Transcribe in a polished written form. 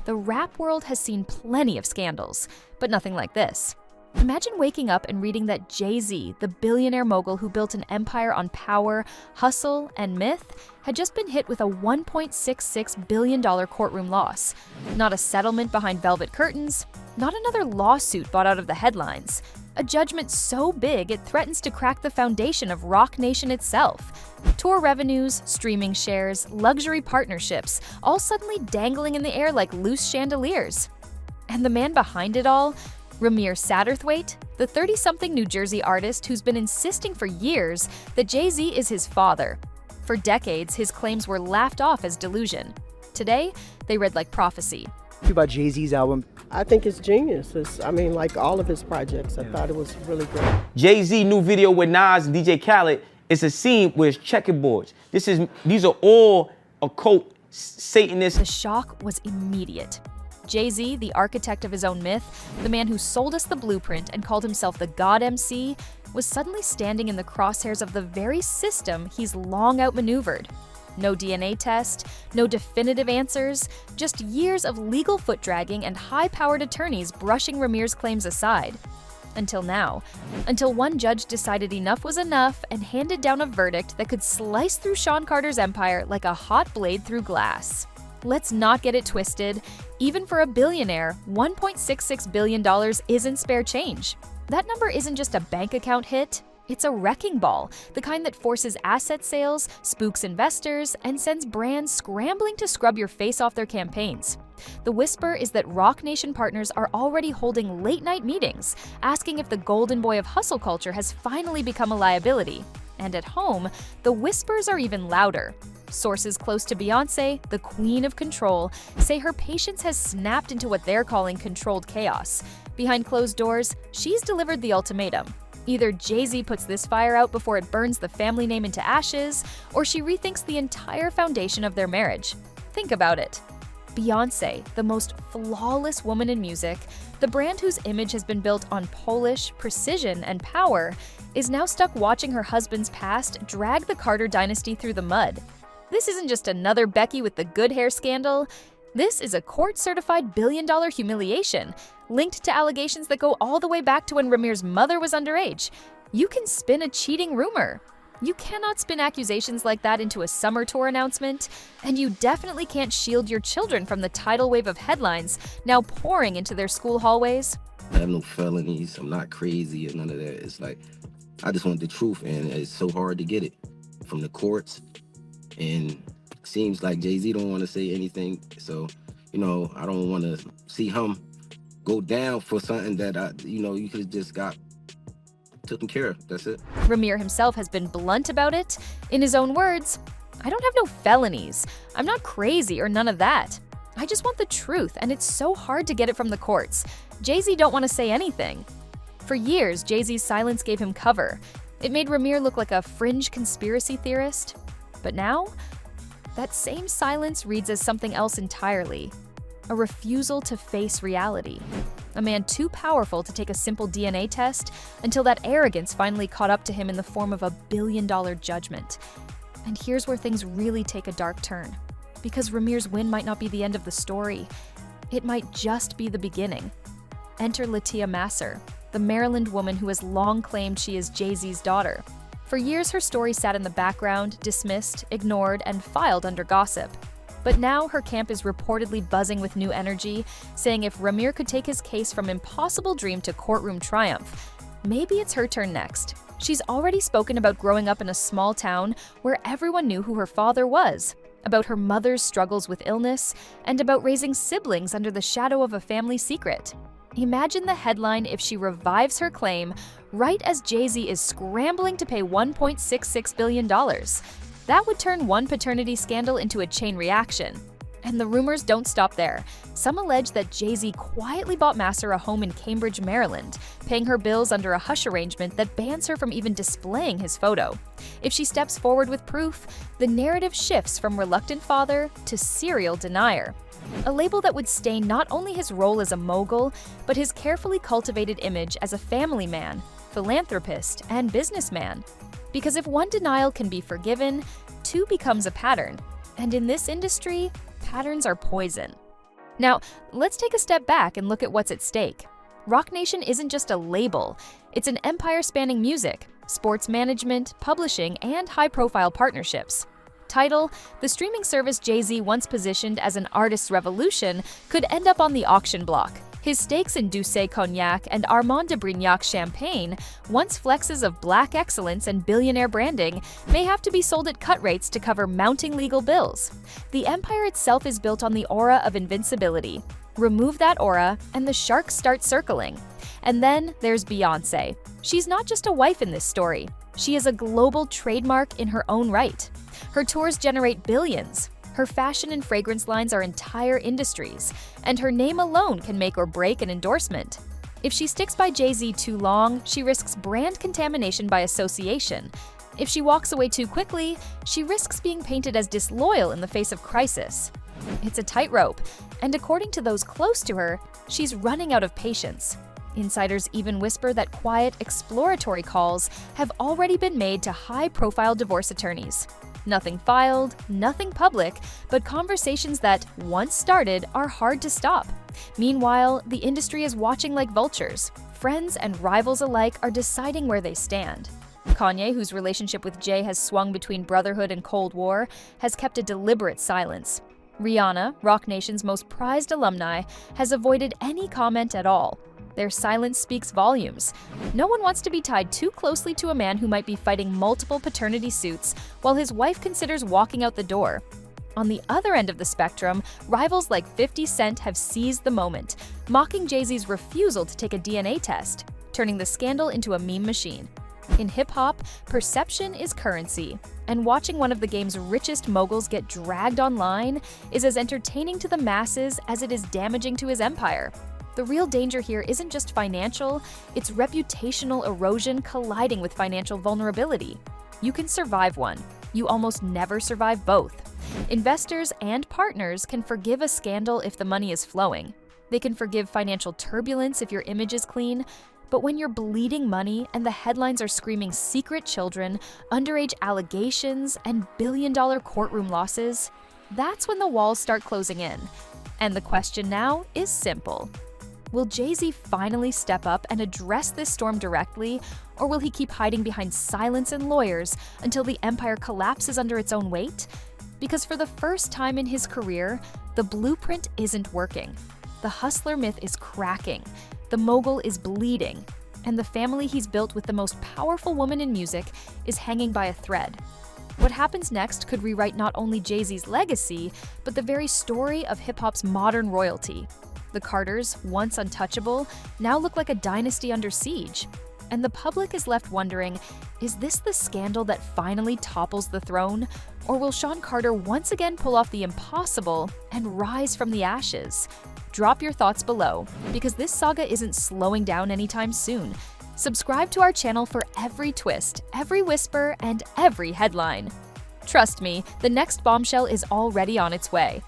the rap world has seen plenty of scandals, but nothing like this. Imagine waking up and reading that Jay-Z, the billionaire mogul who built an empire on power, hustle, and myth, had just been hit with a $1.66 billion courtroom loss. Not a settlement behind velvet curtains, not another lawsuit bought out of the headlines. A judgment so big it threatens to crack the foundation of Roc Nation itself. Tour revenues, streaming shares, luxury partnerships, all suddenly dangling in the air like loose chandeliers. And the man behind it all? Remir Satterthwaite, the 30-something New Jersey artist who's been insisting for years that Jay-Z is his father. For decades, his claims were laughed off as delusion. Today, they read like prophecy. About Jay-Z's album. I think it's genius. Like all of his projects, I thought it was really great. Jay-Z new video with Nas and DJ Khaled is a scene where it's checkerboards. These are all occult Satanists. The shock was immediate. Jay-Z, the architect of his own myth, the man who sold us the blueprint and called himself the God MC, was suddenly standing in the crosshairs of the very system he's long outmaneuvered. No DNA test, no definitive answers, just years of legal foot-dragging and high-powered attorneys brushing Remir's claims aside. Until now. Until one judge decided enough was enough and handed down a verdict that could slice through Shawn Carter's empire like a hot blade through glass. Let's not get it twisted. Even for a billionaire, $1.66 billion isn't spare change. That number isn't just a bank account hit. It's a wrecking ball, the kind that forces asset sales, spooks investors, and sends brands scrambling to scrub your face off their campaigns. The whisper is that Roc Nation partners are already holding late-night meetings, asking if the golden boy of hustle culture has finally become a liability. And at home, the whispers are even louder. Sources close to Beyoncé, the queen of control, say her patience has snapped into what they're calling controlled chaos. Behind closed doors, she's delivered the ultimatum. Either Jay-Z puts this fire out before it burns the family name into ashes, or she rethinks the entire foundation of their marriage. Think about it. Beyoncé, the most flawless woman in music, the brand whose image has been built on polish, precision, and power, is now stuck watching her husband's past drag the Carter dynasty through the mud. This isn't just another Becky with the good hair scandal. This is a court-certified billion-dollar humiliation, linked to allegations that go all the way back to when Remir's mother was underage. You can spin a cheating rumor. You cannot spin accusations like that into a summer tour announcement, and you definitely can't shield your children from the tidal wave of headlines now pouring into their school hallways. I have no felonies, I'm not crazy or none of that. It's like, I just want the truth, and it's so hard to get it from the courts. And it seems like Jay-Z don't want to say anything, so, I don't want to see him go down for something that, you could have just got taken care of. That's it. Remir himself has been blunt about it. In his own words, "I don't have no felonies. I'm not crazy or none of that. I just want the truth, and it's so hard to get it from the courts. Jay-Z don't want to say anything." For years, Jay-Z's silence gave him cover. It made Remir look like a fringe conspiracy theorist. But now, that same silence reads as something else entirely. A refusal to face reality. A man too powerful to take a simple DNA test until that arrogance finally caught up to him in the form of a billion-dollar judgment. And here's where things really take a dark turn. Because Remir's win might not be the end of the story. It might just be the beginning. Enter Latia Masser, the Maryland woman who has long claimed she is Jay-Z's daughter. For years, her story sat in the background, dismissed, ignored, and filed under gossip. But now her camp is reportedly buzzing with new energy, saying if Remir could take his case from impossible dream to courtroom triumph, maybe it's her turn next. She's already spoken about growing up in a small town where everyone knew who her father was, about her mother's struggles with illness, and about raising siblings under the shadow of a family secret. Imagine the headline if she revives her claim right as Jay-Z is scrambling to pay $1.66 billion. That would turn one paternity scandal into a chain reaction. And the rumors don't stop there. Some allege that Jay-Z quietly bought Masser a home in Cambridge, Maryland, paying her bills under a hush arrangement that bans her from even displaying his photo. If she steps forward with proof, the narrative shifts from reluctant father to serial denier. A label that would stain not only his role as a mogul, but his carefully cultivated image as a family man, philanthropist, and businessman. Because if one denial can be forgiven, two becomes a pattern. And in this industry, patterns are poison. Now, let's take a step back and look at what's at stake. Roc Nation isn't just a label, it's an empire spanning music, sports management, publishing, and high-profile partnerships. Title: the streaming service Jay-Z once positioned as an artist's revolution could end up on the auction block. His stakes in Douce Cognac and Armand de Brignac Champagne, once flexes of black excellence and billionaire branding, may have to be sold at cut rates to cover mounting legal bills. The empire itself is built on the aura of invincibility. Remove that aura, and the sharks start circling. And then there's Beyoncé. She's not just a wife in this story. She is a global trademark in her own right. Her tours generate billions. Her fashion and fragrance lines are entire industries, and her name alone can make or break an endorsement. If she sticks by Jay-Z too long, she risks brand contamination by association. If she walks away too quickly, she risks being painted as disloyal in the face of crisis. It's a tightrope, and according to those close to her, she's running out of patience. Insiders even whisper that quiet, exploratory calls have already been made to high-profile divorce attorneys. Nothing filed, nothing public, but conversations that, once started, are hard to stop. Meanwhile, the industry is watching like vultures. Friends and rivals alike are deciding where they stand. Kanye, whose relationship with Jay has swung between brotherhood and Cold War, has kept a deliberate silence. Rihanna, Roc Nation's most prized alumni, has avoided any comment at all. Their silence speaks volumes. No one wants to be tied too closely to a man who might be fighting multiple paternity suits while his wife considers walking out the door. On the other end of the spectrum, rivals like 50 Cent have seized the moment, mocking Jay-Z's refusal to take a DNA test, turning the scandal into a meme machine. In hip-hop, perception is currency, and watching one of the game's richest moguls get dragged online is as entertaining to the masses as it is damaging to his empire. The real danger here isn't just financial, it's reputational erosion colliding with financial vulnerability. You can survive one. You almost never survive both. Investors and partners can forgive a scandal if the money is flowing. They can forgive financial turbulence if your image is clean. But when you're bleeding money and the headlines are screaming secret children, underage allegations, and billion-dollar courtroom losses, that's when the walls start closing in. And the question now is simple. Will Jay-Z finally step up and address this storm directly, or will he keep hiding behind silence and lawyers until the empire collapses under its own weight? Because for the first time in his career, the blueprint isn't working. The hustler myth is cracking, the mogul is bleeding, and the family he's built with the most powerful woman in music is hanging by a thread. What happens next could rewrite not only Jay-Z's legacy, but the very story of hip-hop's modern royalty. The Carters, once untouchable, now look like a dynasty under siege. And the public is left wondering, is this the scandal that finally topples the throne? Or will Shawn Carter once again pull off the impossible and rise from the ashes? Drop your thoughts below, because this saga isn't slowing down anytime soon. Subscribe to our channel for every twist, every whisper, and every headline. Trust me, the next bombshell is already on its way.